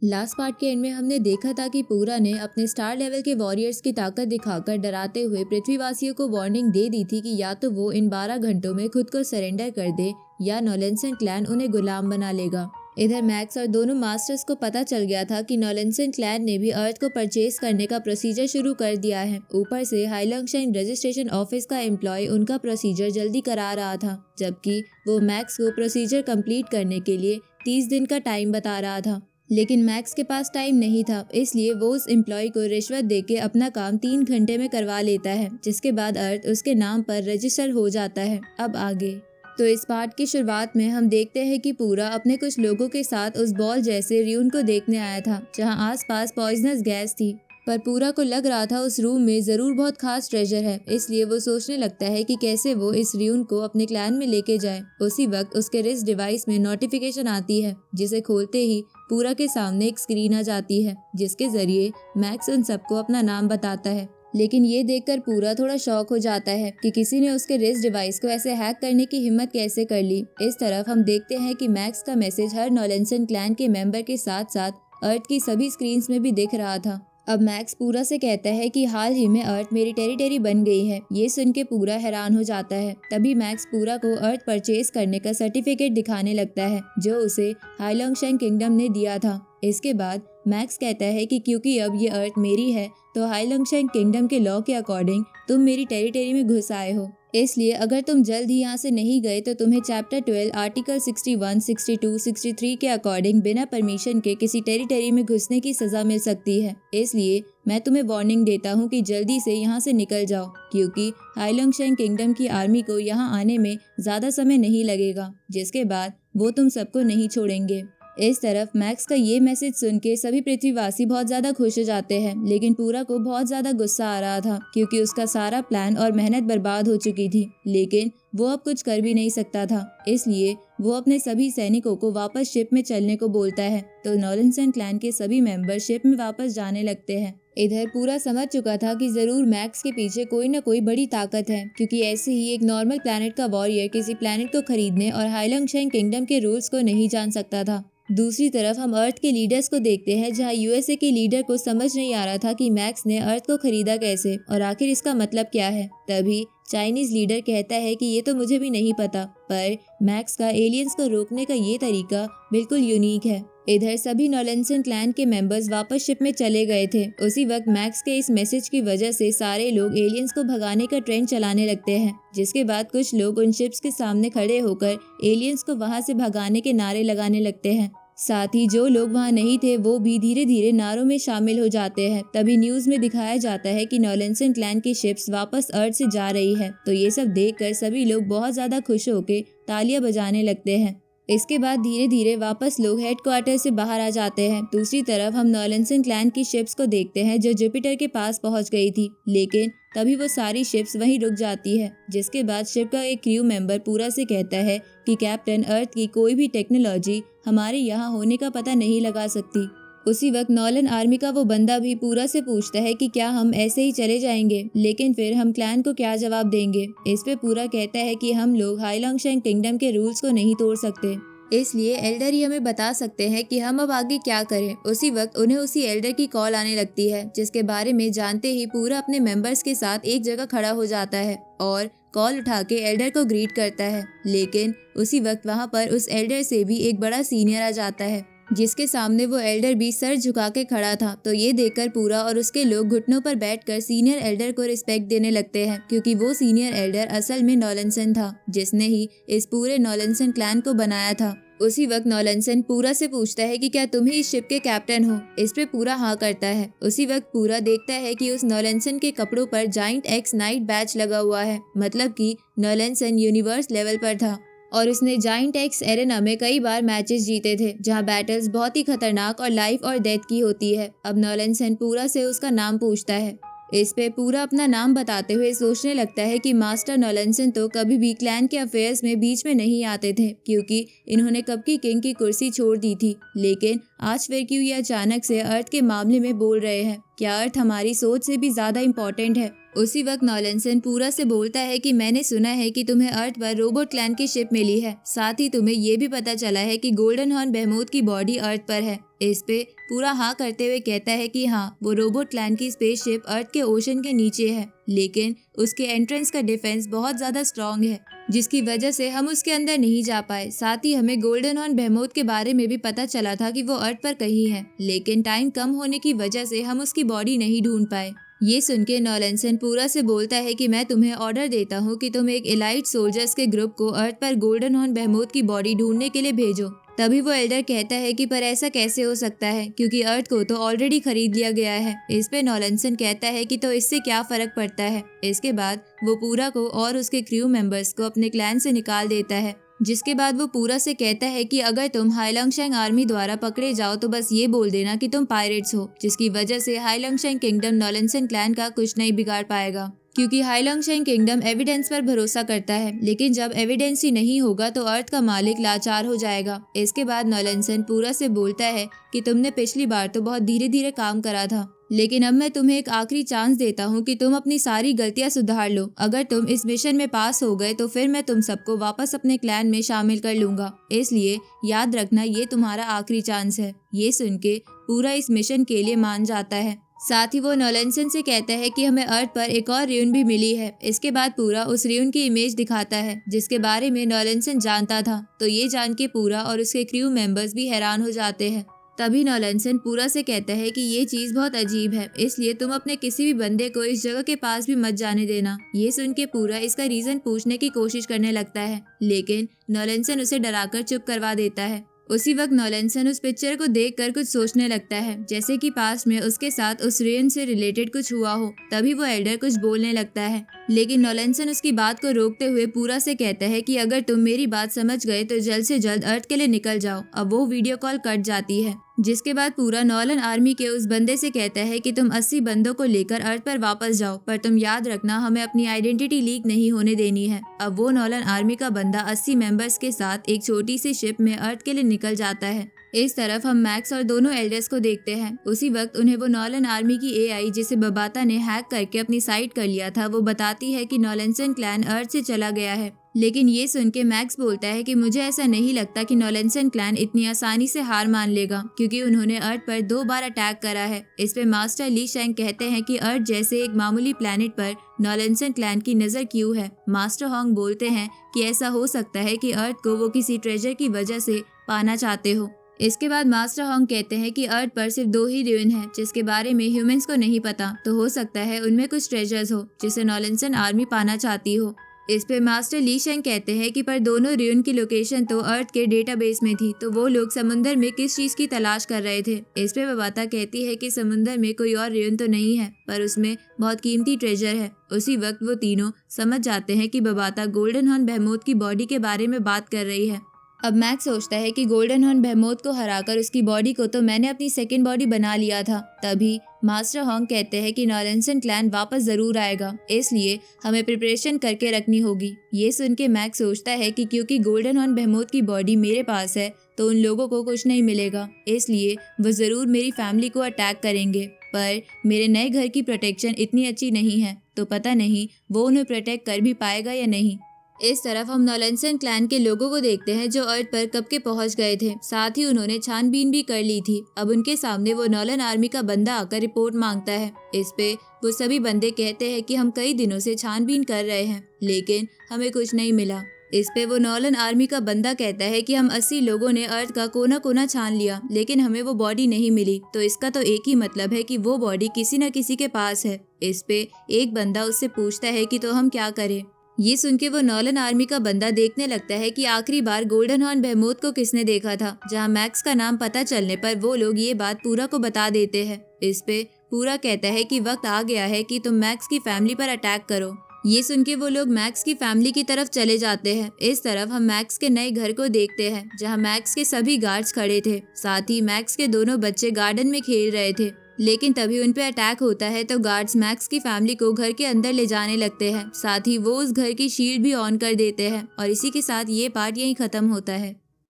Last part के and में हमने देखा था कि पूरा ने अपने स्टार लेवल के वॉरियर्स की ताकत दिखाकर डराते हुए पृथ्वीवासियों को वार्निंग दे दी थी कि या तो वो इन 12 घंटों में खुद को सरेंडर कर दे या नॉलेंसन क्लैन उन्हें गुलाम बना लेगा। इधर मैक्स और दोनों मास्टर्स को पता चल गया था कि नॉलेंसन क्लैन ने भी अर्थ को परचेज करने का प्रोसीजर शुरू कर दिया है। ऊपर से हाइलंगशाइन रजिस्ट्रेशन ऑफिस का एम्प्लॉय उनका प्रोसीजर जल्दी करा रहा था, जबकि वो मैक्स को प्रोसीजर कंप्लीट करने के लिए 30 दिन का टाइम बता रहा था। लेकिन मैक्स के पास टाइम नहीं था, इसलिए वो उस एम्प्लॉय को रिश्वत देके अपना काम 3 घंटे में करवा लेता है, जिसके बाद अर्थ उसके नाम पर रजिस्टर हो जाता है। अब आगे तो इस पार्ट की शुरुआत में हम देखते हैं कि पूरा अपने कुछ लोगों के साथ उस बॉल जैसे र्यून को देखने आया था जहां आसपास पॉइजनस गैस थी, पर पूरा को लग रहा था उस रूम में जरूर बहुत खास ट्रेजर है, इसलिए वो सोचने लगता है कि कैसे वो इस र्यून को अपने क्लैन में लेके जाए। उसी वक्त उसके रिस्ट डिवाइस में नोटिफिकेशन आती है, जिसे खोलते ही पूरा के सामने एक स्क्रीन आ जाती है जिसके जरिए मैक्स उन सबको अपना नाम बताता है। लेकिन ये देखकर पूरा थोड़ा शॉक हो जाता है कि किसी ने उसके रिस्ट डिवाइस को ऐसे हैक करने की हिम्मत कैसे कर ली। इस तरफ हम देखते हैं कि मैक्स का मैसेज हर नॉलेंसन क्लैन के मेंबर के साथ साथ अर्थ की सभी स्क्रीन्स में भी दिख रहा था। अब मैक्स पूरा से कहता है कि हाल ही में अर्थ मेरी टेरिटरी बन गई है। ये सुन के पूरा हैरान हो जाता है। तभी मैक्स पूरा को अर्थ परचेज करने का सर्टिफिकेट दिखाने लगता है जो उसे हाइलंगशाइन किंगडम ने दिया था। इसके बाद मैक्स कहता है कि क्योंकि अब ये अर्थ मेरी है तो हाइलंगशाइन किंगडम के लॉ के अकॉर्डिंग तुम मेरी टेरिटरी में घुस आए हो, इसलिए अगर तुम जल्द ही यहाँ से नहीं गए तो तुम्हें चैप्टर 12 आर्टिकल 61, 62, 63 के अकॉर्डिंग बिना परमिशन के किसी टेरिटरी में घुसने की सजा मिल सकती है। इसलिए मैं तुम्हें वार्निंग देता हूँ कि जल्दी से यहाँ से निकल जाओ, क्योंकि हाइलंगशाइन किंगडम की आर्मी को यहाँ आने में ज्यादा समय नहीं लगेगा, जिसके बाद वो तुम सबको नहीं छोड़ेंगे। इस तरफ मैक्स का ये मैसेज सुन के सभी पृथ्वीवासी बहुत ज्यादा खुश हो जाते हैं, लेकिन पूरा को बहुत ज्यादा गुस्सा आ रहा था क्योंकि उसका सारा प्लान और मेहनत बर्बाद हो चुकी थी। लेकिन वो अब कुछ कर भी नहीं सकता था, इसलिए वो अपने सभी सैनिकों को वापस शिप में चलने को बोलता है। तो नॉलेंसन क्लैन के सभी मेंबर शिप में वापस जाने लगते हैं। इधर पूरा समझ चुका था कि जरूर मैक्स के पीछे कोई ना कोई बड़ी ताकत है, क्योंकि ऐसे ही एक नॉर्मल प्लैनेट का वॉरियर किसी प्लैनेट को खरीदने और हाइलंगशाइन किंगडम के रूल्स को नहीं जान सकता था। दूसरी तरफ हम अर्थ के लीडर्स को देखते हैं, जहां यूएसए के लीडर को समझ नहीं आ रहा था कि मैक्स ने अर्थ को खरीदा कैसे और आखिर इसका मतलब क्या है। तभी चाइनीज लीडर कहता है कि ये तो मुझे भी नहीं पता, पर मैक्स का एलियंस को रोकने का ये तरीका बिल्कुल यूनिक है। इधर सभी नॉलेंसन क्लैन के मेंबर्स वापस शिप में चले गए थे। उसी वक्त मैक्स के इस मैसेज की वजह से सारे लोग एलियंस को भगाने का ट्रेंड चलाने लगते हैं, जिसके बाद कुछ लोग उन शिप्स के सामने खड़े होकर एलियंस को वहां से भगाने के नारे लगाने लगते हैं। साथ ही जो लोग वहां नहीं थे वो भी धीरे धीरे नारों में शामिल हो जाते हैं। तभी न्यूज में दिखाया जाता है कि नॉलेंसन क्लैन की शिप्स वापस अर्थ से जा रही है। तो ये सब देखकर सभी लोग बहुत ज्यादा खुश होकर तालियां बजाने लगते हैं। इसके बाद धीरे धीरे वापस लोग हेडक्वार्टर से बाहर आ जाते हैं। दूसरी तरफ हम नॉलेंसन क्लैन की शिप्स को देखते हैं जो जुपिटर के पास पहुंच गई थी, लेकिन तभी वो सारी शिप्स वहीं रुक जाती है। जिसके बाद शिप का एक क्रू मेंबर पूरा से कहता है कि कैप्टन, अर्थ की कोई भी टेक्नोलॉजी हमारे यहाँ होने का पता नहीं लगा सकती। उसी वक्त नॉलन आर्मी का वो बंदा भी पूरा से पूछता है कि क्या हम ऐसे ही चले जाएंगे, लेकिन फिर हम क्लैन को क्या जवाब देंगे। इस पे पूरा कहता है कि हम लोग हाइलंगशाइन किंगडम के रूल्स को नहीं तोड़ सकते, इसलिए एल्डर ही हमें बता सकते हैं कि हम अब आगे क्या करें। उसी वक्त उन्हें उसी एल्डर की कॉल आने लगती है, जिसके बारे में जानते ही पूरा अपने मेंबर्स के साथ एक जगह खड़ा हो जाता है और कॉल उठा के एल्डर को ग्रीट करता है। लेकिन उसी वक्त वहाँ पर उस एल्डर से भी एक बड़ा सीनियर आ जाता है, जिसके सामने वो एल्डर भी सर झुका के खड़ा था। तो ये देखकर पूरा और उसके लोग घुटनों पर बैठकर सीनियर एल्डर को रिस्पेक्ट देने लगते हैं, क्योंकि वो सीनियर एल्डर असल में नॉलेंसन था, जिसने ही इस पूरे नॉलेंसन क्लैन को बनाया था। उसी वक्त नॉलेंसन पूरा से पूछता है कि क्या तुम ही इस शिप के कैप्टन हो। इस पे पूरा हाँ करता है। उसी वक्त पूरा देखता है कि उस नॉलेंसन के कपड़ों पर जाइंट एक्स नाइट बैच लगा हुआ है, मतलब कि नॉलेंसन यूनिवर्स लेवल पर था और उसने जाइंट एक्स एरेना में कई बार मैचेस जीते थे, जहां बैटल्स बहुत ही खतरनाक और लाइफ और डेथ की होती है। अब नॉलेंसन पूरा से उसका नाम पूछता है। इस पे पूरा अपना नाम बताते हुए सोचने लगता है कि मास्टर नॉलेंसन तो कभी भी क्लैन के अफेयर्स में बीच में नहीं आते थे, क्योंकि इन्होंने कब की किंग की कुर्सी छोड़ दी थी। लेकिन आज फिर क्यों ये अचानक से अर्थ के मामले में बोल रहे हैं? क्या अर्थ हमारी सोच से भी ज्यादा इम्पोर्टेंट है? उसी वक्त नॉलेंसन पूरा से बोलता है कि मैंने सुना है कि तुम्हें अर्थ पर रोबोट क्लैन की शिप मिली है। साथ ही तुम्हें ये भी पता चला है कि गोल्डन हॉर्न बेहमोथ की बॉडी अर्थ पर है। इस पे पूरा हाँ करते हुए कहता है कि हाँ, वो रोबोट क्लैन की स्पेसशिप अर्थ के ओशन के नीचे है, लेकिन उसके एंट्रेंस का डिफेंस बहुत ज्यादा स्ट्रॉन्ग है, जिसकी वजह से हम उसके अंदर नहीं जा पाए। साथ ही हमें गोल्डन हॉर्न बेहमोथ के बारे में भी पता चला था कि वो अर्थ पर कहीं है, लेकिन टाइम कम होने की वजह से हम उसकी बॉडी नहीं ढूंढ पाए। ये सुन के नॉलेंसन पूरा से बोलता है कि मैं तुम्हें ऑर्डर देता हूँ कि तुम एक एलाइट सोल्जर्स के ग्रुप को अर्थ पर गोल्डन हॉर्न बेहमोथ की बॉडी ढूंढने के लिए भेजो। तभी वो एल्डर कहता है कि पर ऐसा कैसे हो सकता है, क्योंकि अर्थ को तो ऑलरेडी खरीद लिया गया है। इस पे नॉलेंसन कहता है कि तो इससे क्या फर्क पड़ता है। इसके बाद वो पूरा को और उसके क्रू मेंबर्स को अपने क्लैन से निकाल देता है, जिसके बाद वो पूरा से कहता है कि अगर तुम हाइलंगशैंग आर्मी द्वारा पकड़े जाओ तो बस ये बोल देना कि तुम पायरेट्स हो, जिसकी वजह से हाइलंगशैंग किंगडम नॉलेंसन क्लैन का कुछ नहीं बिगाड़ पाएगा, क्योंकि हाइलंगशैंग किंगडम एविडेंस पर भरोसा करता है। लेकिन जब एविडेंस ही नहीं होगा तो अर्थ का मालिक लाचार हो जाएगा। इसके बाद नॉलेंसन पूरा से बोलता है कि तुमने पिछली बार तो बहुत धीरे धीरे काम करा था, लेकिन अब मैं तुम्हें एक आखिरी चांस देता हूँ कि तुम अपनी सारी गलतियां सुधार लो। अगर तुम इस मिशन में पास हो गए तो फिर मैं तुम सबको वापस अपने क्लैन में शामिल कर लूंगा, इसलिए याद रखना ये तुम्हारा आखिरी चांस है। ये सुन के पूरा इस मिशन के लिए मान जाता है। साथ ही वो नॉलेंसन से कहता है कि हमें अर्थ पर एक और रियून भी मिली है। इसके बाद पूरा उस रियून की इमेज दिखाता है, जिसके बारे में नॉलेंसन जानता था। तो ये जान के पूरा और उसके क्रू मेंबर्स भी हैरान हो जाते हैं। तभी नॉलेंसन पूरा से कहता है कि ये चीज बहुत अजीब है, इसलिए तुम अपने किसी भी बंदे को इस जगह के पास भी मत जाने देना। ये सुन के पूरा इसका रीजन पूछने की कोशिश करने लगता है, लेकिन नॉलेंसन उसे डराकर चुप करवा देता है। उसी वक्त नॉलेंसन उस पिक्चर को देखकर कुछ सोचने लगता है, जैसे कि पास में उसके साथ उस रेन से रिलेटेड कुछ हुआ हो। तभी वो एल्डर कुछ बोलने लगता है, लेकिन नॉलेंसन उसकी बात को रोकते हुए पूरा से कहता है कि अगर तुम मेरी बात समझ गए तो जल्द से जल्द अर्थ के लिए निकल जाओ। अब वो वीडियो कॉल कट जाती है, जिसके बाद पूरा नॉलन आर्मी के उस बंदे से कहता है कि तुम 80 बंदों को लेकर अर्थ पर वापस जाओ, पर तुम याद रखना हमें अपनी आइडेंटिटी लीक नहीं होने देनी है। अब वो नॉलन आर्मी का बंदा 80 मेंबर्स के साथ एक छोटी सी शिप में अर्थ के लिए निकल जाता है। इस तरफ हम मैक्स और दोनों एल्डर्स को देखते हैं। उसी वक्त उन्हें वो नॉलन आर्मी की एआई, जिसे बबाता ने हैक करके अपनी साइट कर लिया था, वो बताती है कि नॉलेंसन क्लैन अर्थ से चला गया है। लेकिन ये सुन के मैक्स बोलता है कि मुझे ऐसा नहीं लगता कि नॉलेंसन क्लैन इतनी आसानी से हार मान लेगा, क्योंकि उन्होंने अर्थ पर 2 बार अटैक करा है। इस पे मास्टर ली शैंग कहते हैं कि अर्थ जैसे एक मामूली प्लेनेट पर नॉलेंसन क्लैन की नजर क्यों है। मास्टर हॉन्ग बोलते हैं कि ऐसा हो सकता है कि अर्थ को वो किसी ट्रेजर की वजह से पाना चाहते हो। इसके बाद मास्टर हॉन्ग कहते हैं कि अर्थ पर सिर्फ 2 ही रियून है, जिसके बारे में ह्यूमंस को नहीं पता, तो हो सकता है उनमें कुछ ट्रेजर्स हो जिसे नॉलेंसन आर्मी पाना चाहती हो। इस पे मास्टर ली शेंग कहते हैं कि पर दोनों रियून की लोकेशन तो अर्थ के डेटाबेस में थी, तो वो लोग समुंदर में किस चीज की तलाश कर रहे थे। इस पे बबाता कहती है कि समुंदर में कोई और रियून तो नहीं है, पर उसमें बहुत कीमती ट्रेजर है। उसी वक्त वो तीनों समझ जाते हैं कि बबाता गोल्डन हॉर्न बेहमोथ की बॉडी के बारे में बात कर रही है। अब मैक्स सोचता है कि गोल्डन हॉर्न बेहमोथ को हराकर उसकी बॉडी को तो मैंने अपनी सेकंड बॉडी बना लिया था। तभी मास्टर हॉन्ग कहते हैं कि नॉलेंसन क्लैन वापस जरूर आएगा, इसलिए हमें प्रिपरेशन करके रखनी होगी। ये सुन के मैक्स सोचता है कि क्योंकि गोल्डन हॉर्न बेहमोथ की बॉडी मेरे पास है तो उन लोगों को कुछ नहीं मिलेगा, इसलिए वो जरूर मेरी फैमिली को अटैक करेंगे। पर मेरे नए घर की प्रोटेक्शन इतनी अच्छी नहीं है, तो पता नहीं वो उन्हें प्रोटेक्ट कर भी पाएगा या नहीं। इस तरफ हम नॉलेंसन क्लैन के लोगों को देखते हैं जो अर्थ पर कब के पहुंच गए थे। साथ ही उन्होंने छानबीन भी कर ली थी। अब उनके सामने वो नॉलन आर्मी का बंदा आकर रिपोर्ट मांगता है। इस पे वो सभी बंदे कहते हैं कि हम कई दिनों से छानबीन कर रहे हैं, लेकिन हमें कुछ नहीं मिला। इस पे वो नॉलन आर्मी का बंदा कहता है कि हम 80 लोगों ने अर्थ का कोना कोना छान लिया, लेकिन हमें वो बॉडी नहीं मिली, तो इसका तो एक ही मतलब है कि वो बॉडी किसी न किसी के पास है। इस पे एक बंदा उससे पूछता है कि तो हम क्या करें। ये सुन के वो नॉलन आर्मी का बंदा देखने लगता है कि आखिरी बार गोल्डन हॉर्न बेहमोथ को किसने देखा था, जहां मैक्स का नाम पता चलने पर वो लोग ये बात पूरा को बता देते हैं। इस पे पूरा कहता है कि वक्त आ गया है कि तुम मैक्स की फैमिली पर अटैक करो। ये सुन के वो लोग मैक्स की फैमिली की तरफ चले जाते हैं। इस तरफ हम मैक्स के नए घर को देखते हैं, जहां मैक्स के सभी गार्ड्स खड़े थे। साथ ही मैक्स के दोनों बच्चे गार्डन में खेल रहे थे, लेकिन तभी उन पे अटैक होता है तो गार्ड्स मैक्स की फैमिली को घर के अंदर ले जाने लगते हैं। साथ ही वो उस घर की शील्ड भी ऑन कर देते हैं और इसी के साथ ये पार्ट यहीं खत्म होता है।